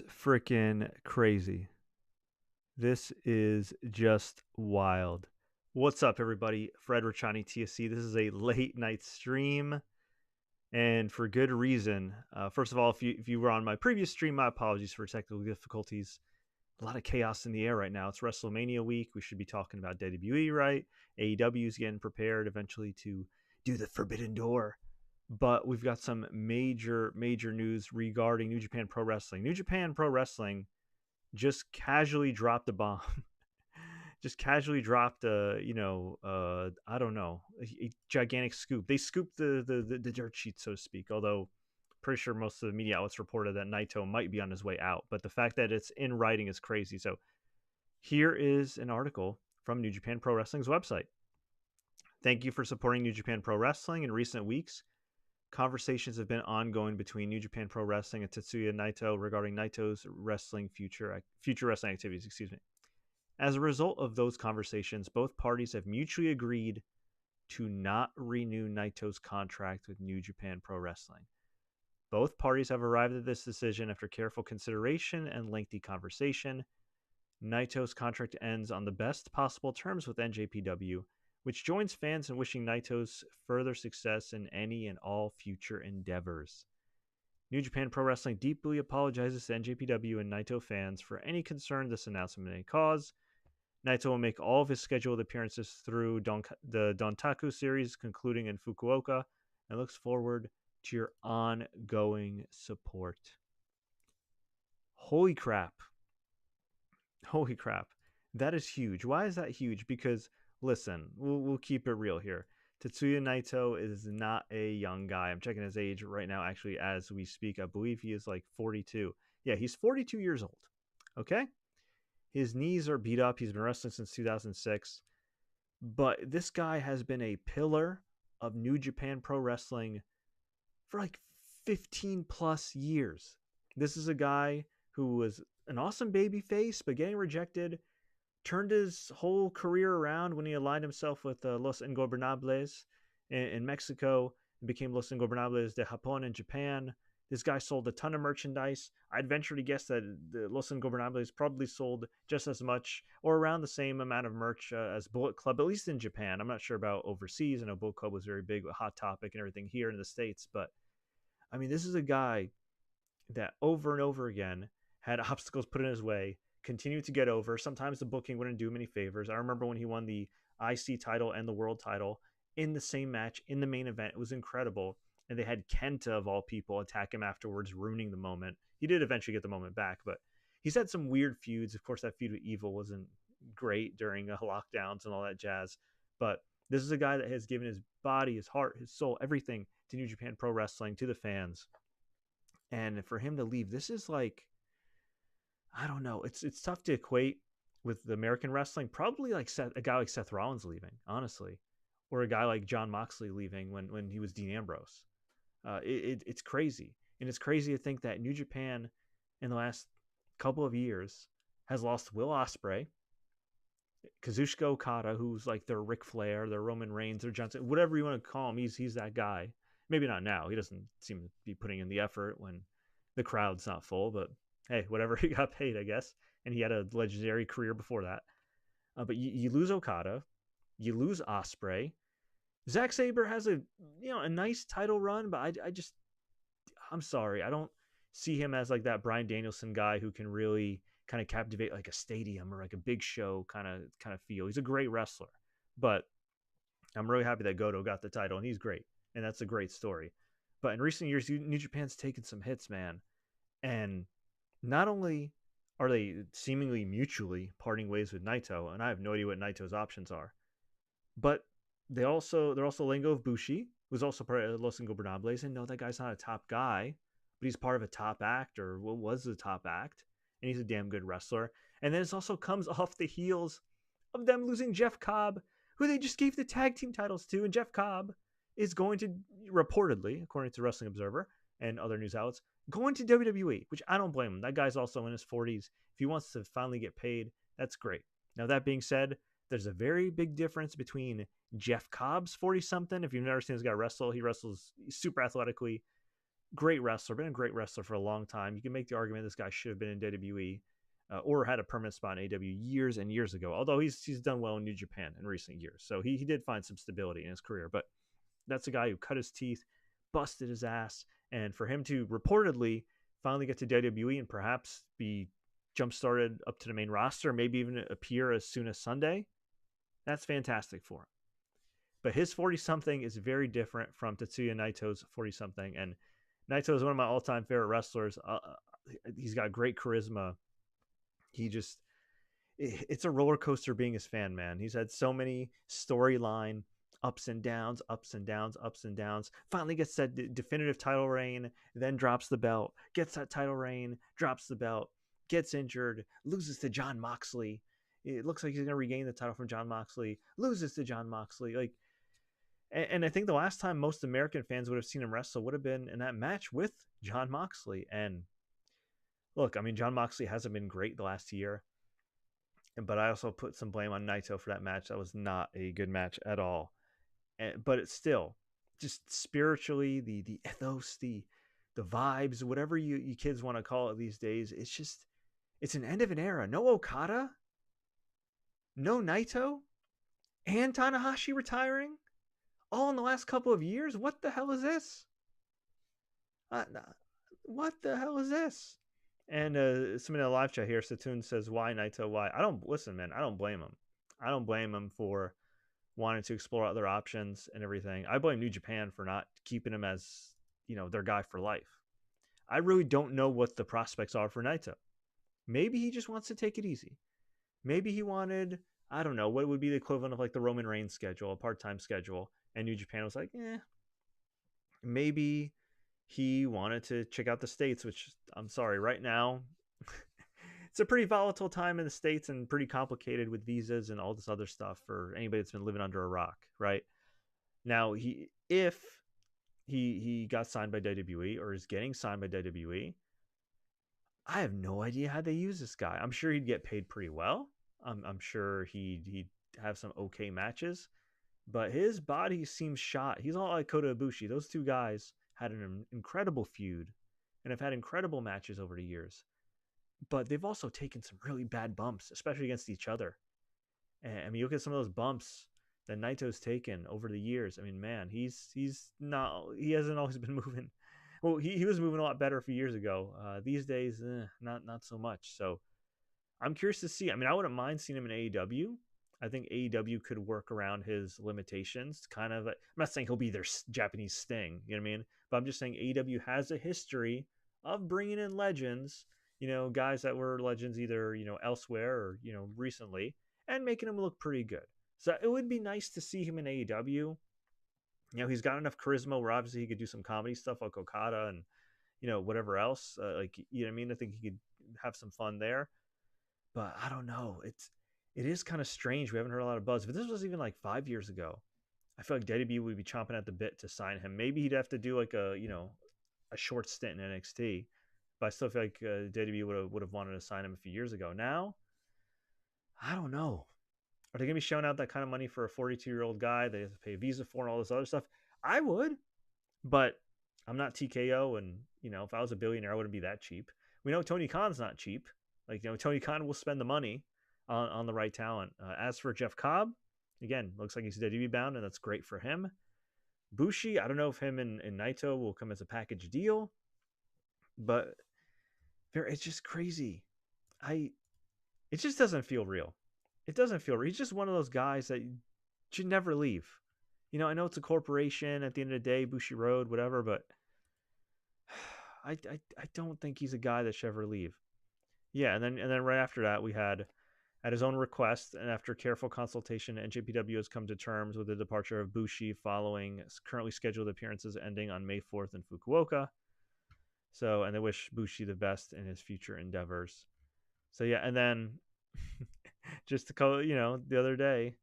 Freaking crazy. This is just wild. What's up, everybody? Fred Richani TSC. This is a late night stream, and for good reason. First of all, if you were on my previous stream, my apologies for technical difficulties. A lot of chaos in the air right now. It's WrestleMania week. We should be talking about WWE, right? AEW is getting prepared eventually to do the Forbidden Door. But we've got some major news regarding New Japan Pro Wrestling. New Japan Pro Wrestling just casually dropped a bomb. Just casually dropped I don't know, a gigantic scoop. They scooped the dirt sheet, so to speak. Although, pretty sure most of the media outlets reported that Naito might be on his way out. But the fact that it's in writing is crazy. So here is an article from New Japan Pro Wrestling's website. Thank you for supporting New Japan Pro Wrestling. In recent weeks, conversations have been ongoing between New Japan Pro Wrestling and Tetsuya Naito regarding Naito's wrestling future wrestling activities. Excuse me. As a result of those conversations, both parties have mutually agreed to not renew Naito's contract with New Japan Pro Wrestling. Both parties have arrived at this decision after careful consideration and lengthy conversation. Naito's contract ends on the best possible terms with NJPW, which joins fans in wishing Naito's further success in any and all future endeavors. New Japan Pro Wrestling deeply apologizes to NJPW and Naito fans for any concern this announcement may cause. Naito will make all of his scheduled appearances through the Dontaku series, concluding in Fukuoka, and looks forward to your ongoing support. Holy crap. Holy crap. That is huge. Why is that huge? Because, listen, we'll keep it real here. Tetsuya Naito is not a young guy. I'm checking his age right now, actually, as we speak. I believe he is like 42. Yeah, he's 42 years old. Okay? His knees are beat up. He's been wrestling since 2006. But this guy has been a pillar of New Japan Pro Wrestling for like 15 plus years. This is a guy who was an awesome baby face, but getting rejected, turned his whole career around when he aligned himself with Los Ingobernables in Mexico and became Los Ingobernables de Japón in Japan. This guy sold a ton of merchandise. I'd venture to guess that the Los Ingobernables probably sold just as much or around the same amount of merch as Bullet Club, at least in Japan. I'm not sure about overseas. I know Bullet Club was very big with Hot Topic and everything here in the States. But, I mean, this is a guy that over and over again had obstacles put in his way, continued to get over. Sometimes the booking wouldn't do him any favors. I remember when he won the IC title and the world title in the same match in the main event. It was incredible. And they had Kenta, of all people, attack him afterwards, ruining the moment. He did eventually get the moment back, but he's had some weird feuds. Of course, that feud with Evil wasn't great during lockdowns and all that jazz. But this is a guy that has given his body, his heart, his soul, everything to New Japan Pro Wrestling, to the fans. And for him to leave, this is like, I don't know. It's tough to equate with the American wrestling. Probably like a guy like Seth Rollins leaving, honestly, or a guy like John Moxley leaving when he was Dean Ambrose. It's crazy, and it's crazy to think that New Japan in the last couple of years has lost Will Ospreay, Kazuchika Okada, who's like their Ric Flair, their Roman Reigns, their Johnson, whatever you want to call him. He's that guy. Maybe not now. He doesn't seem to be putting in the effort when the crowd's not full, but hey, whatever, he got paid, I guess. And he had a legendary career before that. But you lose Okada, you lose Ospreay. Zack Sabre has a nice title run, but I'm sorry, I don't see him as like that Bryan Danielson guy who can really kind of captivate like a stadium or like a big show kind of feel. He's a great wrestler, but I'm really happy that Goto got the title, and he's great, and that's a great story. But in recent years, New Japan's taken some hits, man, and not only are they seemingly mutually parting ways with Naito, and I have no idea what Naito's options are, but they're also letting go of Bushi, who's also part of Los Ingobernables, and no, that guy's not a top guy, but he's part of a top act, or what was the top act, and he's a damn good wrestler. And then it also comes off the heels of them losing Jeff Cobb, who they just gave the tag team titles to, and Jeff Cobb is going to, reportedly, according to Wrestling Observer and other news outlets, going to WWE, which I don't blame him. That guy's also in his 40s. If he wants to finally get paid, that's great. Now, that being said, there's a very big difference between Jeff Cobb's 40-something. If you've never seen this guy wrestle, he wrestles super athletically. Great wrestler, been a great wrestler for a long time. You can make the argument this guy should have been in WWE or had a permanent spot in AW years and years ago. Although he's done well in New Japan in recent years, so he did find some stability in his career. But that's a guy who cut his teeth, busted his ass, and for him to reportedly finally get to WWE and perhaps be jump started up to the main roster, maybe even appear as soon as Sunday, that's fantastic for him. But his 40 something is very different from Tetsuya Naito's 40 something, and Naito is one of my all time favorite wrestlers. He's got great charisma. He just, it's a roller coaster being his fan, man. He's had so many storyline ups and downs, ups and downs, ups and downs. Finally gets that definitive title reign, then drops the belt, gets that title reign, drops the belt, gets injured, loses to Jon Moxley. It looks like he's going to regain the title from Jon Moxley, loses to Jon Moxley. Like, and I think the last time most American fans would have seen him wrestle would have been in that match with Jon Moxley. And look, I mean, Jon Moxley hasn't been great the last year, but I also put some blame on Naito for that match. That was not a good match at all. But it's still just spiritually, the ethos, the vibes, whatever you kids want to call it these days. It's just, it's an end of an era. No Okada, no Naito, and Tanahashi retiring all in the last couple of years. What the hell is this? What the hell is this? And somebody in the live chat here, Satoon says, "Why Naito? Why?" I don't listen, man. I don't blame him. I don't blame him for wanting to explore other options and everything. I blame New Japan for not keeping him as, their guy for life. I really don't know what the prospects are for Naito. Maybe he just wants to take it easy. Maybe he wanted, I don't know, what would be the equivalent of like the Roman Reigns schedule, a part-time schedule, and New Japan was like, maybe he wanted to check out the States, which I'm sorry, right now, it's a pretty volatile time in the States and pretty complicated with visas and all this other stuff for anybody that's been living under a rock, right? Now, if he got signed by WWE or is getting signed by WWE, I have no idea how they use this guy. I'm sure he'd get paid pretty well. I'm sure he'd have some okay matches, but his body seems shot. He's all like Kota Ibushi. Those two guys had an incredible feud and have had incredible matches over the years. But they've also taken some really bad bumps, especially against each other. And I mean, you look at some of those bumps that Naito's taken over the years. I mean, man, he hasn't always been moving. Well, he was moving a lot better a few years ago. These days, not so much. So I'm curious to see. I mean, I wouldn't mind seeing him in AEW. I think AEW could work around his limitations. Kind of, I'm not saying he'll be their Japanese Sting, you know what I mean? But I'm just saying AEW has a history of bringing in legends, guys that were legends either, elsewhere or, recently, and making them look pretty good. So it would be nice to see him in AEW. He's got enough charisma where obviously he could do some comedy stuff like Okada and, whatever else. Like, you know what I mean? I think he could have some fun there. But I don't know. It is kind of strange. We haven't heard a lot of buzz. If this was even like 5 years ago, I feel like WWE would be chomping at the bit to sign him. Maybe he'd have to do like a short stint in NXT. But I still feel like WWE would have wanted to sign him a few years ago. Now, I don't know. Are they going to be showing out that kind of money for a 42-year-old guy they have to pay a visa for and all this other stuff? I would, but I'm not TKO. And, if I was a billionaire, I wouldn't be that cheap. We know Tony Khan's not cheap. Like, Tony Khan will spend the money on the right talent. As for Jeff Cobb, again, looks like he's WWE bound, and that's great for him. Bushi, I don't know if him and Naito will come as a package deal, but it's just crazy. It just doesn't feel real. It doesn't feel real. He's just one of those guys that should never leave. I know it's a corporation at the end of the day, Bushi Road, whatever, but I don't think he's a guy that should ever leave. Yeah, and then right after that, we had, at his own request and after careful consultation, NJPW has come to terms with the departure of Bushi following currently scheduled appearances ending on May 4th in Fukuoka. So, and they wish Bushi the best in his future endeavors. So yeah, and then just to call, the other day,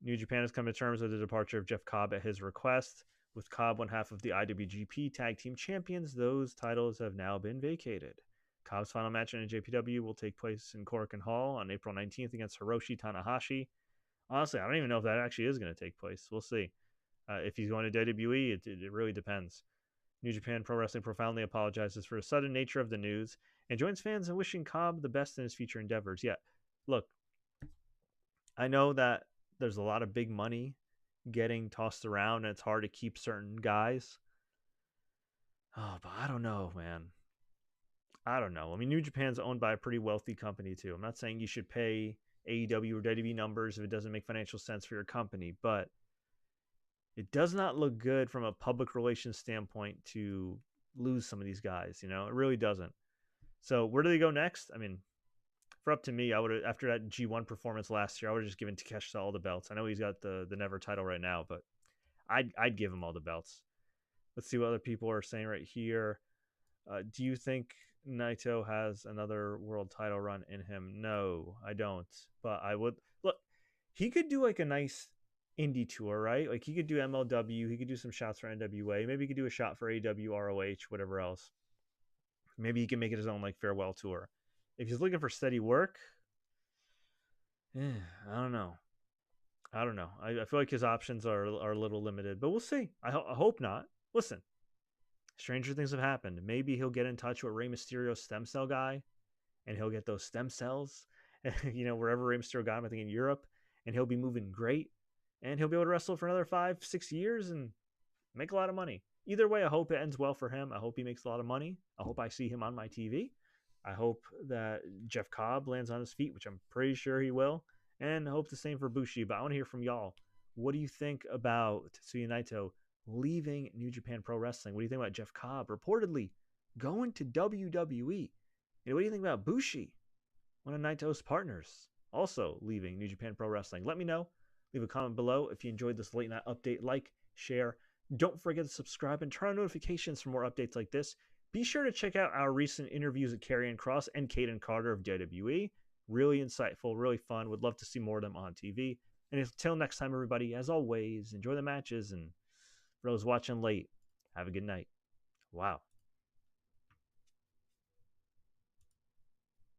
New Japan has come to terms with the departure of Jeff Cobb at his request. With Cobb one half of the IWGP Tag Team Champions, those titles have now been vacated. Cobb's final match in NJPW will take place in Korakuen Hall on April 19th against Hiroshi Tanahashi. Honestly, I don't even know if that actually is going to take place. We'll see. If he's going to WWE, it really depends. New Japan Pro Wrestling profoundly apologizes for the sudden nature of the news and joins fans in wishing Cobb the best in his future endeavors. Yeah, look, I know that there's a lot of big money getting tossed around and it's hard to keep certain guys. Oh, but I don't know, man. I don't know. I mean, New Japan's owned by a pretty wealthy company too. I'm not saying you should pay AEW or WWE numbers if it doesn't make financial sense for your company, but it does not look good from a public relations standpoint to lose some of these guys. You know, it really doesn't. So where do they go next? I mean, for up to me, I would have after that G1 performance last year, I would have just given Takeshita all the belts. I know he's got the Never title right now, but I'd give him all the belts. Let's see what other people are saying right here. Do you think Naito has another world title run in him? No, I don't. But I would look. He could do like a nice indie tour, right? Like he could do MLW. He could do some shots for NWA. Maybe he could do a shot for AW, ROH, whatever else. Maybe he can make it his own like farewell tour. If he's looking for steady work, I don't know. I don't know. I feel like his options are a little limited, but we'll see. I hope not. Listen, stranger things have happened. Maybe he'll get in touch with Rey Mysterio's stem cell guy, and he'll get those stem cells, you know, wherever Rey Mysterio got him, I think in Europe, and he'll be moving great, and he'll be able to wrestle for another 5-6 years and make a lot of money. Either way, I hope it ends well for him. I hope he makes a lot of money. I hope I see him on my TV. I hope that Jeff Cobb lands on his feet, which I'm pretty sure he will, and I hope the same for Bushi. But I want to hear from y'all. What do you think about Tetsuya Naito leaving New Japan Pro Wrestling? What do you think about Jeff Cobb reportedly going to WWE? And what do you think about Bushi, one of Naito's partners, also leaving New Japan Pro Wrestling? Let me know. Leave a comment below if you enjoyed this late night update. Like, share. Don't forget to subscribe and turn on notifications for more updates like this. Be sure to check out our recent interviews with Karrion Kross and Caden Carter of WWE. Really insightful, really fun. Would love to see more of them on TV. And until next time, everybody, as always, enjoy the matches. And for those watching late, have a good night. Wow.